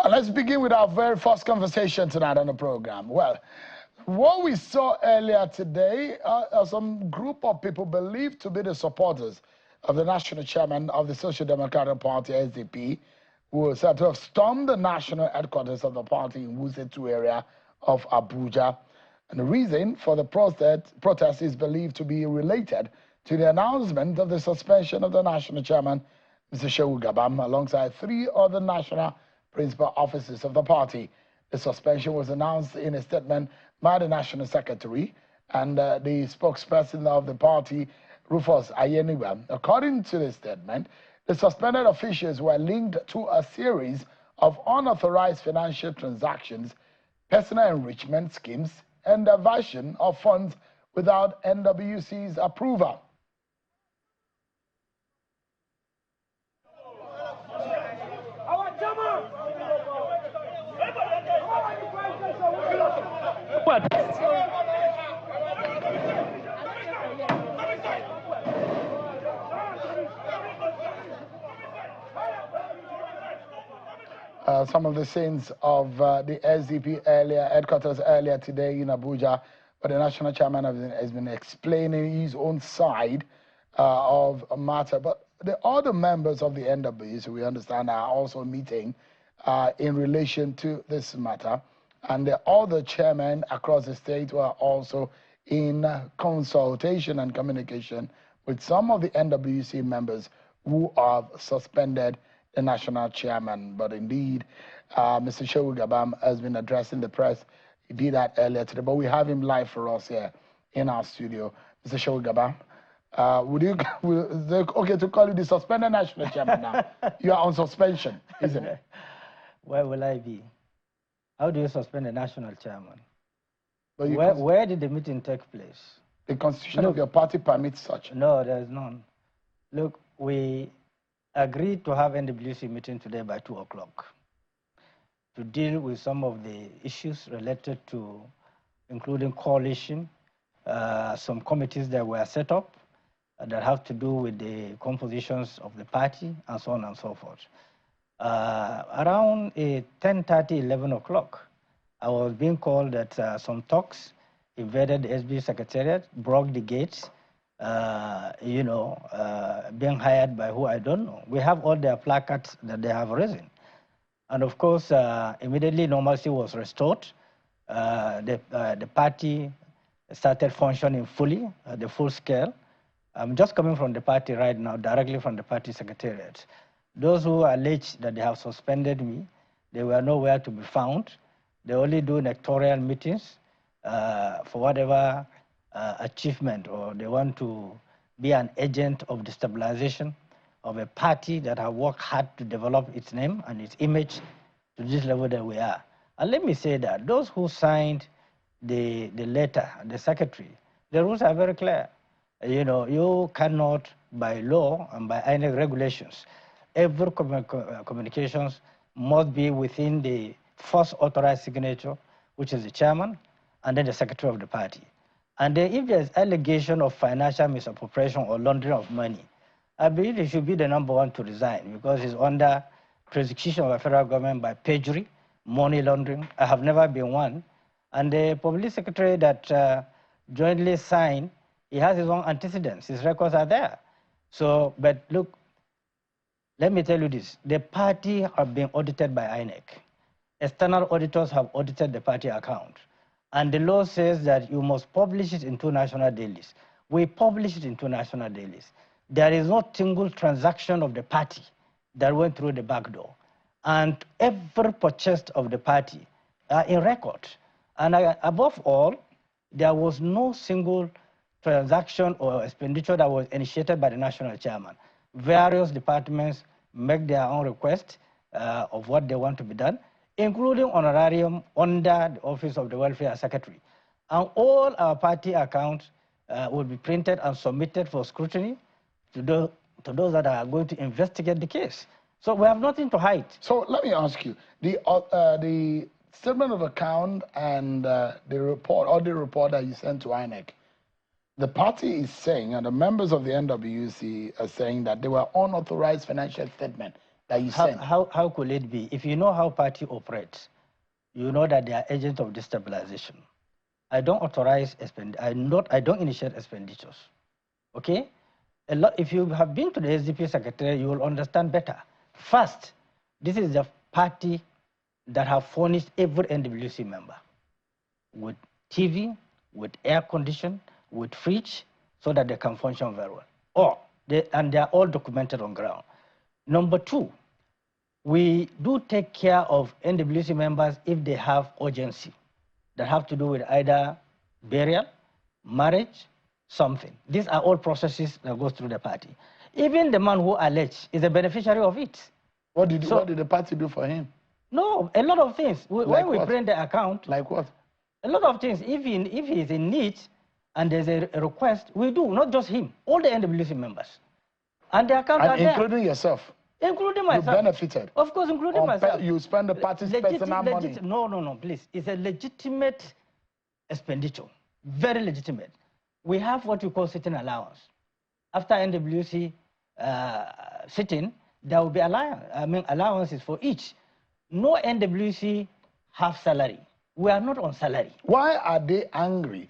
Let's begin with our very first conversation tonight on the program. Well, what we saw earlier today are some group of people believed to be the supporters of the national chairman of the Social Democratic Party, SDP, who was said to have stormed the national headquarters of the party in Wusetu area of Abuja. And the reason for the protest is believed to be related to the announcement of the suspension of the national chairman, Mr. Shehu Gabam, alongside 3 other national principal officers of the party. The suspension was announced in a statement by the National Secretary and the spokesperson of the party, Rufus Ayeniwa. According to the statement, the suspended officials were linked to a series of unauthorized financial transactions, personal enrichment schemes, and diversion of funds without NWC's approval. Some of the scenes of the SDP headquarters earlier today in Abuja, but the national chairman has been explaining his own side of a matter. But the other members of the NWC, we understand, are also meeting in relation to this matter. And the other chairmen across the state were also in consultation and communication with some of the NWC members who have suspended the national chairman. But indeed, Mr. Shehu Gabam has been addressing the press. He did that earlier today, but we have him live for us here in our studio. Mr. Shehu Gabam, is it okay to call you the suspended national chairman now? You are on suspension, isn't it? Where will I be? How do you suspend a national chairman? Where did the meeting take place? The constitution of your party permits such. No, there's none. Look, we agreed to have NWC meeting today by 2 o'clock to deal with some of the issues related to, including coalition, some committees that were set up that have to do with the compositions of the party, and so on and so forth. Around 10:30, 11 o'clock, I was being called that some talks invaded the SB Secretariat, broke the gates, being hired by who I don't know. We have all their placards that they have risen. And of course, immediately normalcy was restored. The party started functioning fully, at the full scale. I'm just coming from the party right now, directly from the party secretariat. Those who allege that they have suspended me, they were nowhere to be found. They only do electoral meetings for whatever achievement, or they want to be an agent of destabilization of a party that have worked hard to develop its name and its image to this level that we are. And let me say that those who signed the letter, the secretary, the rules are very clear. You cannot, by law and by any regulations, every communications must be within the first authorized signature, which is the chairman, and then the secretary of the party. And then if there's allegation of financial misappropriation or laundering of money, I believe he should be the #1 to resign, because he's under prosecution of the federal government by perjury, money laundering. I have never been one. And the public secretary that jointly signed, he has his own antecedents. His records are there. So, but look, let me tell you this. The party have been audited by INEC. External auditors have audited the party account. And the law says that you must publish it in 2 national dailies. We publish it in 2 national dailies. There is no single transaction of the party that went through the back door. And every purchase of the party are in record. And above all, there was no single transaction or expenditure that was initiated by the national chairman. Various departments make their own request of what they want to be done, including honorarium under the office of the welfare secretary. And all our party accounts will be printed and submitted for scrutiny to those that are going to investigate the case. So we have nothing to hide. So let me ask you, the statement of account and the report that you sent to INEC, the party is saying, and the members of the NWC are saying, that they were unauthorized financial statements that you send? How could it be? If you know how party operates, you know that they are agents of destabilization. I don't authorize I don't initiate expenditures. Okay? If you have been to the SDP secretariat, you will understand better. First, this is the party that have furnished every NWC member with TV, with air condition, with fridge, so that they can function very well. And they are all documented on ground. Number two, we do take care of NWC members if they have urgency that have to do with either burial, marriage, something. These are all processes that go through the party. Even the man who alleged is a beneficiary of it. What did the party do for him? No, a lot of things. When we print the account. Like what? A lot of things. If he is in need and there's a request, we do, not just him, all the NWC members. And the account are there. Including yourself? Including myself. You benefited? Of course, including myself. You spend the party's personal money? No, please. It's a legitimate expenditure. Very legitimate. We have what we call sitting allowance. After NWC sitting, there will be allowances for each. No NWC have salary. We are not on salary. Why are they angry?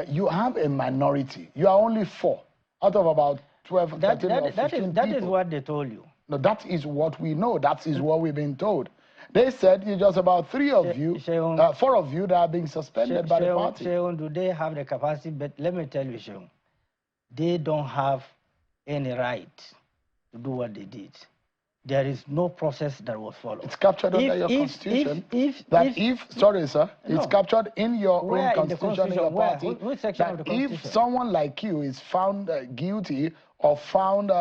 You have a minority. You are only 4 out of about 12, 13 or 15 people. That is what they told you. No, that is what we know. That is what we've been told. They said it's just about 3 of you, 4 of you that are being suspended by the party. Shehu, do they have the capacity? But let me tell you, Shehu, they don't have any right to do what they did. There is no process that was followed. It's captured under your constitution. Sorry, sir, it's captured in your own constitution, in your party. Which section of the constitution? If someone like you is found guilty or found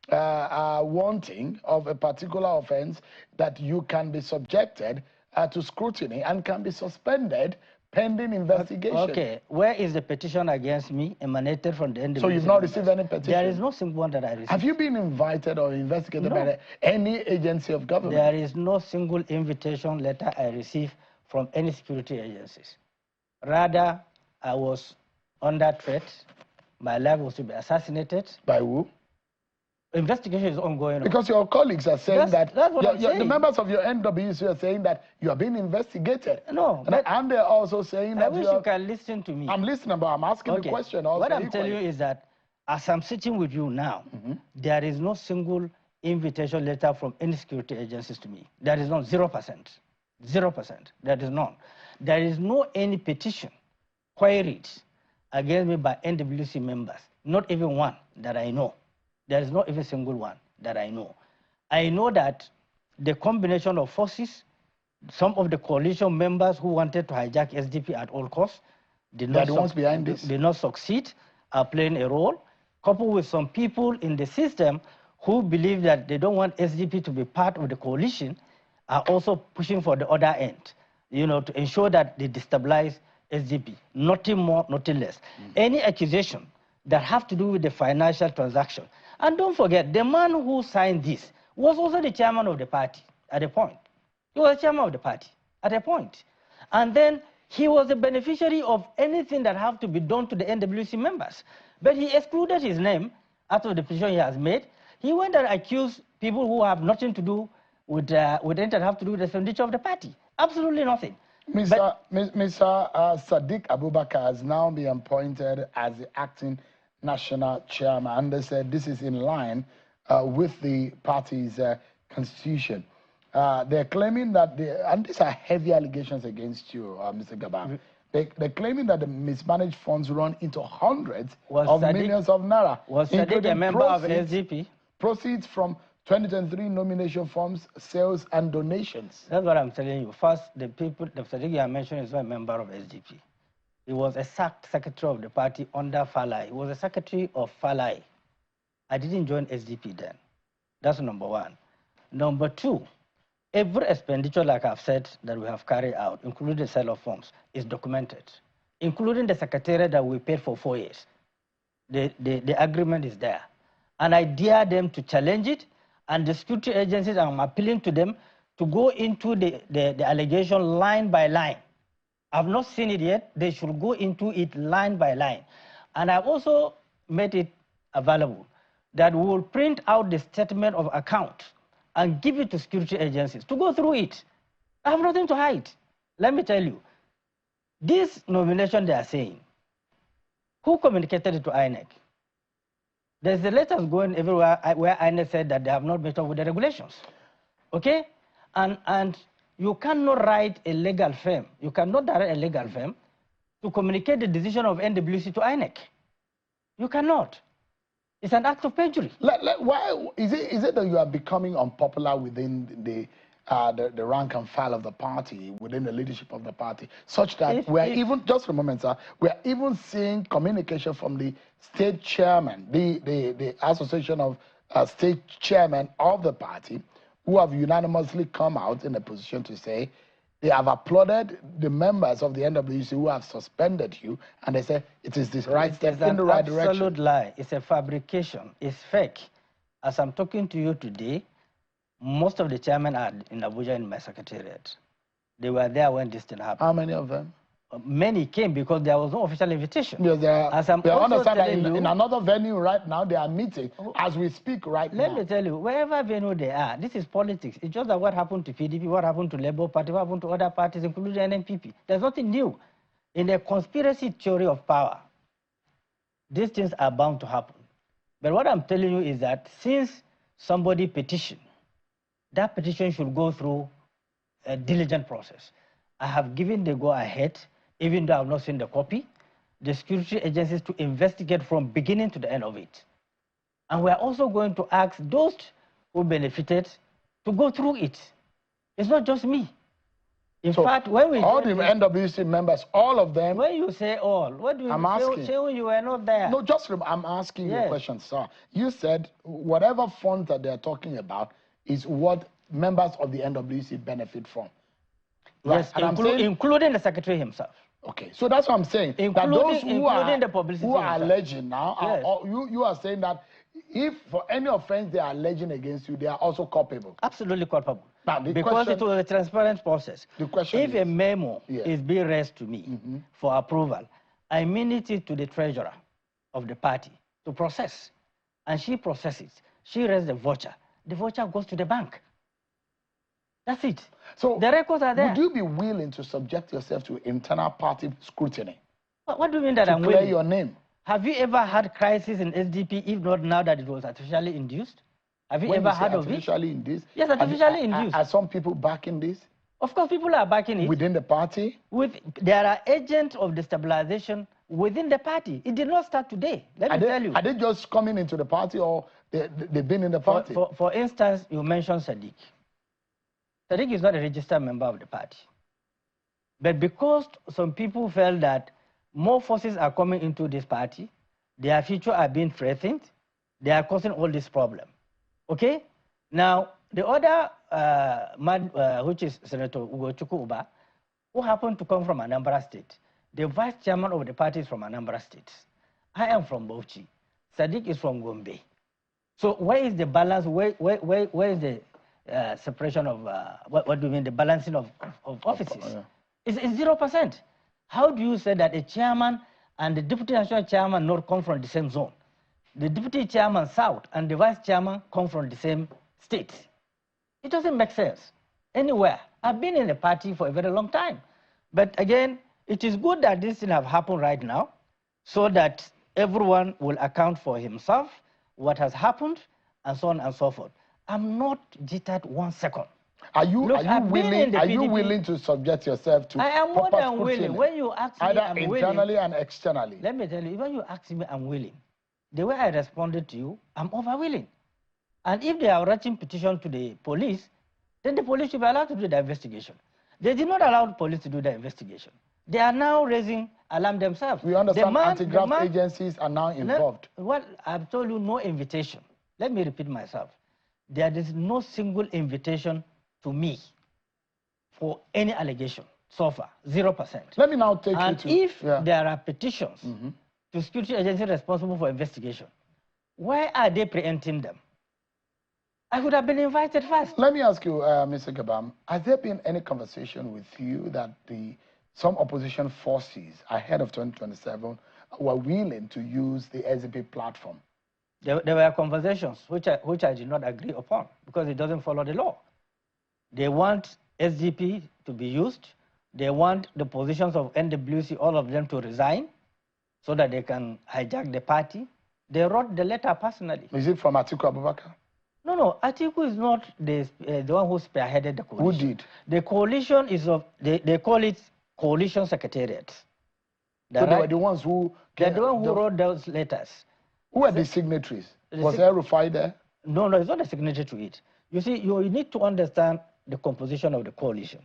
wanting of a particular offense, that you can be subjected to scrutiny and can be suspended pending investigation. Okay, where is the petition against me emanated from the NWC? So you've not received any petition? There is no single one that I received. Have you been invited or investigated by any agency of government? There is no single invitation letter I received from any security agencies. Rather, I was under threat. My life was to be assassinated. By who? Investigation is ongoing. Because your colleagues are saying the members of your NWC are saying that you are being investigated. No. And they're also saying that I wish you can listen to me. I'm listening, but I'm asking the question also. What I'm telling you is that as I'm sitting with you now, there is no single invitation letter from any security agencies to me. There is none, 0%. 0%. There is none. There is no any petition queried against me by NWC members. Not even one that I know. There is not even a single one that I know. I know that the combination of forces, some of the coalition members who wanted to hijack SDP at all costs, did not succeed, are playing a role, coupled with some people in the system who believe that they don't want SDP to be part of the coalition, are also pushing for the other end, to ensure that they destabilize SDP. Nothing more, nothing less. Any accusation that have to do with the financial transaction. And don't forget, the man who signed this was also the chairman of the party at a point. He was the chairman of the party at a point. And then he was a beneficiary of anything that have to be done to the NWC members. But he excluded his name out of the petition he has made. He went and accused people who have nothing to do with anything that have to do with the expenditure of the party. Absolutely nothing. Mr. Sadiq Abubakar has now been appointed as the acting national chairman, and they said this is in line with the party's constitution. They're claiming that, and these are heavy allegations against you, Mr. Gabam. They're claiming that the mismanaged funds run into hundreds of millions of naira. Was Sadiq a member of SDP? Proceeds from 2023 nomination forms, sales, and donations. That's what I'm telling you. First, the Sadiq you mentioned is not a member of SDP. He was a sacked secretary of the party under Falai. He was a secretary of Falai. I didn't join SDP then. That's number one. Number two, every expenditure, like I've said, that we have carried out, including the sale of forms, is documented, including the secretariat that we paid for 4 years. The agreement is there. And I dare them to challenge it, and the security agencies, I'm appealing to them to go into the allegation line by line. I've not seen it yet. They should go into it line by line. And I've also made it available that we will print out the statement of account and give it to security agencies to go through it. I have nothing to hide. Let me tell you, this nomination they are saying, who communicated it to INEC? There's the letters going everywhere where INEC said that they have not met up with the regulations. Okay? And you cannot write a legal firm. You cannot direct a legal firm to communicate the decision of NWC to INEC. You cannot. It's an act of perjury. Why is it that you are becoming unpopular within the rank and file of the party, within the leadership of the party, such that we're even, just for a moment, sir, we're even seeing communication from the state chairman, the Association of State Chairmen of the party, who have unanimously come out in a position to say they have applauded the members of the NWC who have suspended you, and they say it is the right step in the right direction. It's an absolute lie. It's a fabrication. It's fake. As I'm talking to you today, most of the chairmen are in Abuja in my secretariat. They were there when this thing happened. How many of them? Many came because there was no official invitation. Yes, they understand that in another venue right now, they are meeting as we speak right now. Let me tell you, wherever venue they are, this is politics. It's just that what happened to PDP, what happened to Labour Party, what happened to other parties, including NNPP. There's nothing new. In the conspiracy theory of power, these things are bound to happen. But what I'm telling you is that since somebody petitioned, that petition should go through a diligent process. I have given the go-ahead, even though I have not seen the copy, the security agencies to investigate from beginning to the end of it. And we're also going to ask those who benefited to go through it. It's not just me. In fact, when we... All the NWC members, all of them... When you say all, what do you... I'm asking. Shehu, you were not there. No, just I'm asking you a question, sir. You said whatever funds that they're talking about is what members of the NWC benefit from. Right. Yes, including the secretary himself. Okay, so that's what I'm saying. Including, that those who are alleging now, yes. You are saying that if for any offense they are alleging against you, they are also culpable. Absolutely culpable. Now, because it was a transparent process. The question if a memo is being raised to me for approval, I minute it to the treasurer of the party to process. And she processes. She raises the voucher. The voucher goes to the bank. That's it. So the records are there. Would you be willing to subject yourself to internal party scrutiny? What do you mean that I'm willing? To clear your name. Have you ever had crisis in SDP, if not now that it was artificially induced? Have you ever heard of it? Artificially induced? Yes, artificially induced. Are some people backing this? Of course, people are backing it. Within the party? There are agents of destabilization within the party. It did not start today. Let me tell you. Are they just coming into the party, or they've been in the party? For instance, you mentioned Sadiq. Sadiq is not a registered member of the party. But because some people felt that more forces are coming into this party, their future are being threatened, they are causing all this problem. Okay? Now, the other man, which is Senator Ugochukwu Uba, who happened to come from Anambra State, the vice chairman of the party is from Anambra State. I am from Bauchi. Sadiq is from Gombe. So where is the balance? Where is the separation of, what do you mean, the balancing of offices? It's 0%. How do you say that a chairman and the deputy national chairman not come from the same zone? The deputy chairman south and the vice chairman come from the same state. It doesn't make sense anywhere. I've been in the party for a very long time. But again, it is good that this thing have happened right now so that everyone will account for himself, what has happened, and so on and so forth. I'm not jittered 1 second. Are you willing to subject yourself to I am more than willing. When you ask me, I'm willing. Either internally and externally. Let me tell you, when you ask me, I'm willing. The way I responded to you, I'm over willing. And if they are writing petition to the police, then the police should be allowed to do the investigation. They did not allow the police to do the investigation. They are now raising alarm themselves. We understand anti-graft agencies are now involved. Well, I've told you no invitation. Let me repeat myself. There is no single invitation to me for any allegation so far, 0%. Let me now take you to... And if there are petitions to security agencies responsible for investigation, why are they preempting them? I would have been invited first. Let me ask you, Mr. Gabam, has there been any conversation with you that some opposition forces ahead of 2027 were willing to use the SDP platform There were conversations which I did not agree upon because it doesn't follow the law. They want SDP to be used. They want the positions of NWC, all of them, to resign so that they can hijack the party. They wrote the letter personally. Is it from Atiku Abubakar? No. Atiku is not the one who spearheaded the coalition. Who did? The coalition is of, they call it coalition secretariat. So they were the ones who... They're the one who wrote those letters. Who are the signatories? Was El-Rufai there? No, it's not a signatory to it. You see, you need to understand the composition of the coalition.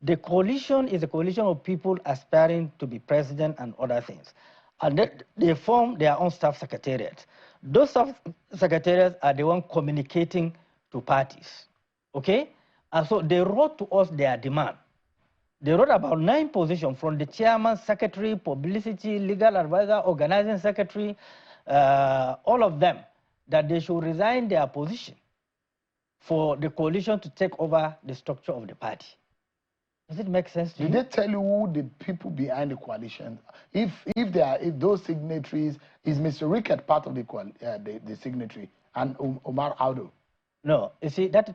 The coalition is a coalition of people aspiring to be president and other things. And they form their own staff secretariat. Those staff secretariats are the ones communicating to parties, okay? And so they wrote to us their demand. They wrote about 9 positions from the chairman, secretary, publicity, legal advisor, organizing secretary, all of them, that they should resign their position for the coalition to take over the structure of the party. Does it make sense to you? Did they tell you who the people behind the coalition? If those signatories, is Mr. Rickett part of the signatory and Omar Audu? No, you see that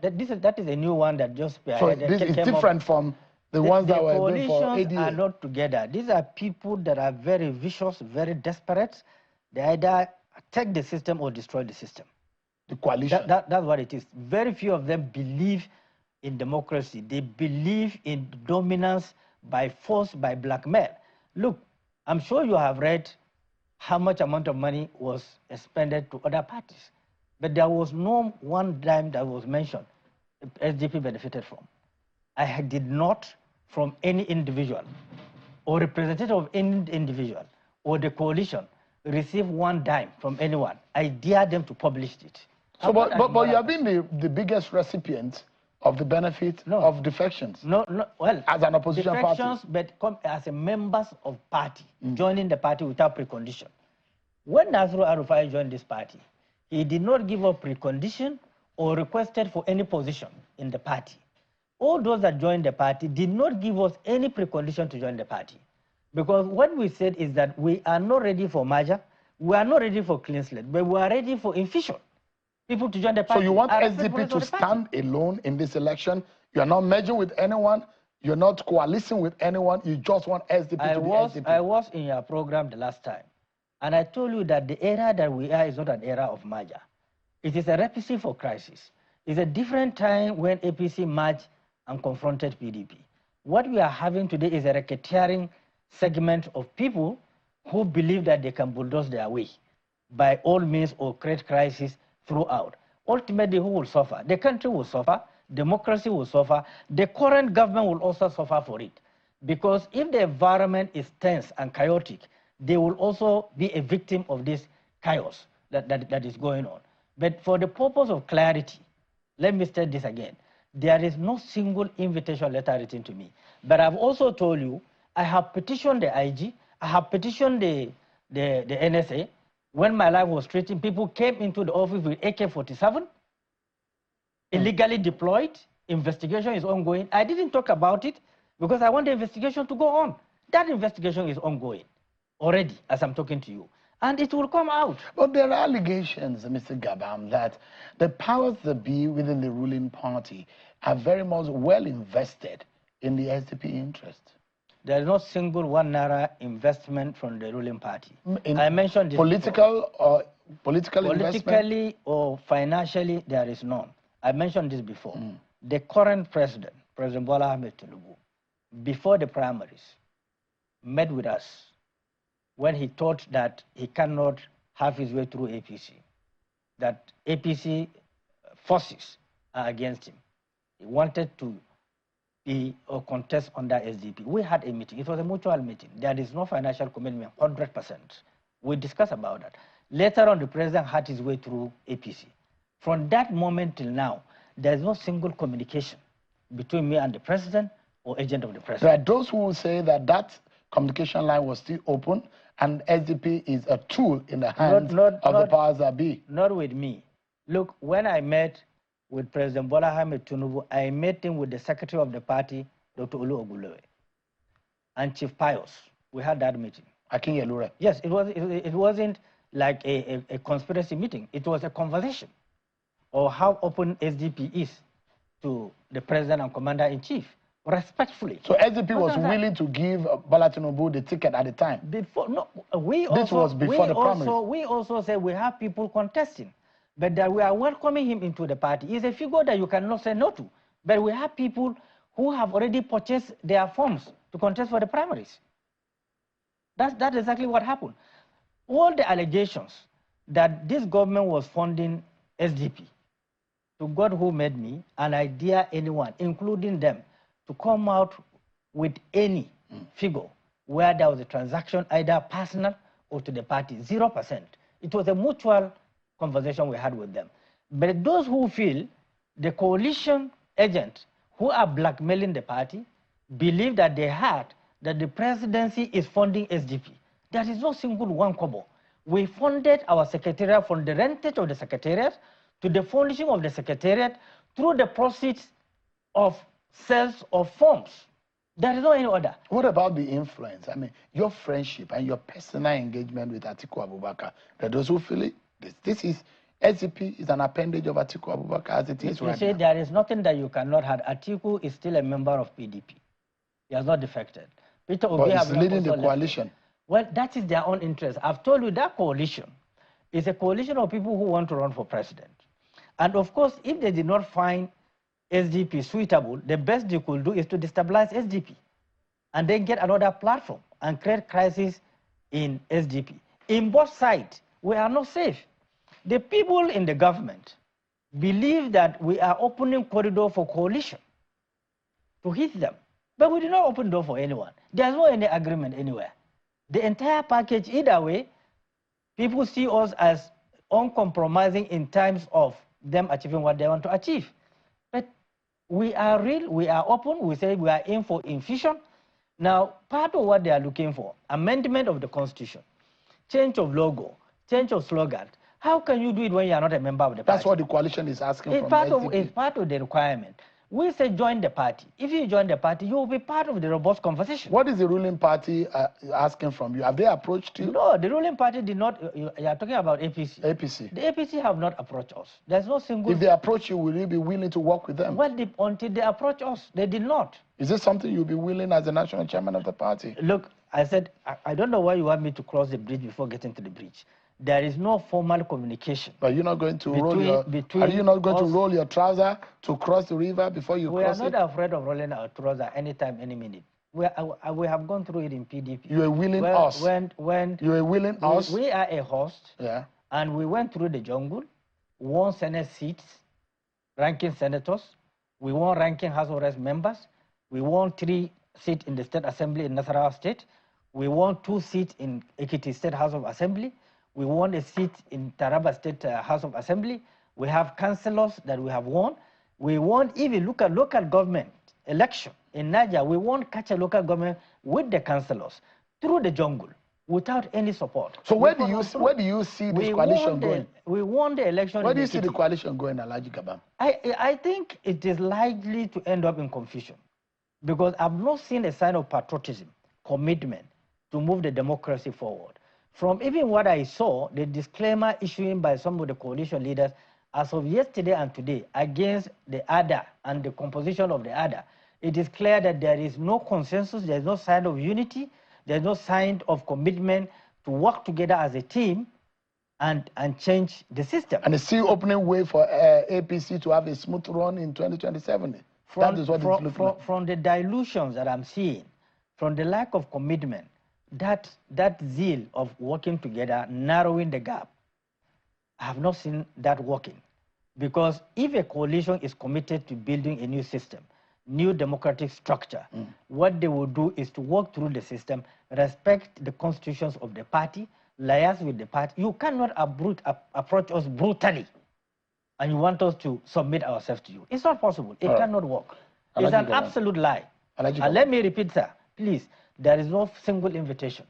is a new one that just so this is different from the ones that were going for ADA. Coalitions are not together. These are people that are very vicious, very desperate. They either attack the system or destroy the system. The coalition. That's what it is. Very few of them believe in democracy. They believe in dominance by force, by blackmail. Look, I'm sure you have read how much amount of money was expended to other parties. But there was no one dime that was mentioned SDP benefited from. I did not, from any individual or representative of any individual or the coalition, receive one dime from anyone. I dare them to publish it. So, but you have been the biggest recipient of the benefit of defections. Well, as an opposition party. Defections, but come as a members of party, joining the party without precondition. When Nasru El-Rufai joined this party, he did not give up precondition or requested for any position in the party. All those that joined the party did not give us any precondition to join the party. Because what we said is that we are not ready for merger, we are not ready for clean slate, but we are ready for infusion. People to join the party. So you want SDP to stand alone in this election? You are not merging with anyone, you're not coalescing with anyone, you just want SDP to be SDP? I was in your program the last time, and I told you that the era that we are is not an era of merger. It is a recipe for crisis. It's a different time when APC merged and confronted PDP. What we are having today is a racketeering segment of people who believe that they can bulldoze their way by all means or create crisis throughout. Ultimately, who will suffer? The country will suffer, democracy will suffer, the current government will also suffer for it. Because if the environment is tense and chaotic, they will also be a victim of this chaos that is going on. But for the purpose of clarity, let me state this again. There is no single invitation letter written to me. But I've also told you, I have petitioned the IG, I have petitioned the NSA. When my life was threatened, people came into the office with AK-47, illegally deployed. Investigation is ongoing. I didn't talk about it because I want the investigation to go on. That investigation is ongoing already as I'm talking to you. And it will come out. But there are allegations, Mr. Gabam, that the powers that be within the ruling party are very much well invested in the SDP interest. There is no single ₦1 investment from the ruling party. I mentioned this political investment? Politically or financially, there is none. I mentioned this before. The current president, President Bola Ahmed Tinubu, before the primaries, met with us when he thought that he cannot have his way through APC, that APC forces are against him. He wanted to be or contest under SDP. We had a meeting. It was a mutual meeting. There is no financial commitment, 100%. We discussed about that. Later on, the president had his way through APC. From that moment till now, there is no single communication between me and the president or agent of the president. There are those who will say that that communication line was still open and SDP is a tool in the hands of the powers that be. Not with me. Look, when I met with President Bola Ahmed Tinubu, I met him with the secretary of the party, Dr. Olu Ogulewe, and Chief Pius. We had that meeting. Akinyelure. Yes, it wasn't like a conspiracy meeting. It was a conversation of how open SDP is to the president and commander-in-chief, respectfully. So SDP was willing to give Bola Tinubu the ticket at the time? Before, no, this was before the primary. We also say we have people contesting, but that we are welcoming him into the party. He's a figure that you cannot say no to. But we have people who have already purchased their forms to contest for the primaries. That's exactly what happened. All the allegations that this government was funding SDP, to God who made me, and I dare anyone, including them, to come out with any figure where there was a transaction, either personal or to the party, 0%. It was a mutual conversation we had with them. But those who feel the coalition agents who are blackmailing the party believe that they heard that the presidency is funding SDP. There is no single one kobo. We funded our secretariat from the rentage of the secretariat to the furnishing of the secretariat through the proceeds of sales of forms. There is no any other. What about the influence? I mean, your friendship and your personal engagement with Atiku Abubakar. There are those who feel it. This is SDP is an appendage of Atiku Abubakar as it is right now. You say there is nothing that you cannot have. Atiku is still a member of PDP. He has not defected. Peter Obi but he's leading the coalition. Well, that is their own interest. I've told you that coalition is a coalition of people who want to run for president. And of course, if they did not find SDP suitable, the best they could do is to destabilize SDP and then get another platform and create crisis in SDP. In both sides, we are not safe. The people in the government believe that we are opening corridor for coalition to hit them. But we did not open door for anyone. There's no any agreement anywhere. The entire package, either way, people see us as uncompromising in terms of them achieving what they want to achieve. But we are real, we are open, we say we are in for infusion. Now, part of what they are looking for, amendment of the Constitution, change of logo, change of slogan. How can you do it when you are not a member of the party? That's what the coalition is asking it's from part SDP. It's part of the requirement. We say join the party. If you join the party, you will be part of the robust conversation. What is the ruling party asking from you? Have they approached you? No, the ruling party did not. You are talking about APC. APC. The APC have not approached us. There's no single... If they approach you, will you be willing to work with them? Well, until they approach us, they did not. Is this something you'll be willing as the national chairman of the party? Look, I said, I don't know why you want me to cross the bridge before getting to the bridge. There is no formal communication. But you're not going to roll your... Are you not going to roll your trouser to cross the river before you cross it? We are not afraid of rolling our trouser anytime, any minute. We have gone through it in PDP. You are willing us. You are willing us. We are a host. Yeah. And we went through the jungle, won Senate seats, ranking senators. We won ranking House of Reps members. We won 3 seats in the State Assembly in Nasarawa State. We won 2 seats in Ekiti State House of Assembly. We won a seat in Taraba State House of Assembly. We have councillors that we have won. We won, even look at local government election in Niger. We won catch a local government with the councillors through the jungle without any support. So where do you see this coalition going? We won the election. Where do you see the coalition going, Alhaji Gabam? I think it is likely to end up in confusion because I've not seen a sign of patriotism, commitment to move the democracy forward. From even what I saw, the disclaimer issuing by some of the coalition leaders as of yesterday and today against the ADA and the composition of the ADA, it is clear that there is no consensus, there is no sign of unity, there is no sign of commitment to work together as a team and change the system. And it's still opening way for APC to have a smooth run in 2027. That is what it's looking like. From the dilutions that I'm seeing, from the lack of commitment, that zeal of working together, narrowing the gap, I have not seen that working. Because if a coalition is committed to building a new system, new democratic structure, what they will do is to work through the system, respect the constitutions of the party, liaise with the party. You cannot approach us brutally and you want us to submit ourselves to you. It's not possible. It cannot work. It's an absolute lie. And let me repeat, sir, please. There is no single invitation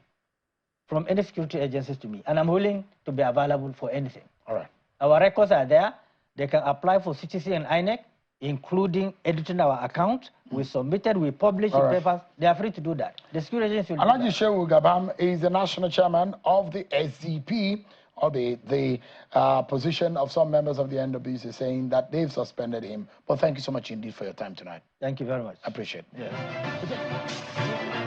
from any security agencies to me, and I'm willing to be available for anything. All right. Our records are there. They can apply for CTC and INEC, including editing our account. We submitted, we published the papers. They are free to do that. The security agencies will do that. Shehu Gabam is the national chairman of the SDP. albeit the position of some members of the NWC saying that they've suspended him. But thank you so much indeed for your time tonight. Thank you very much. I appreciate it. Yeah.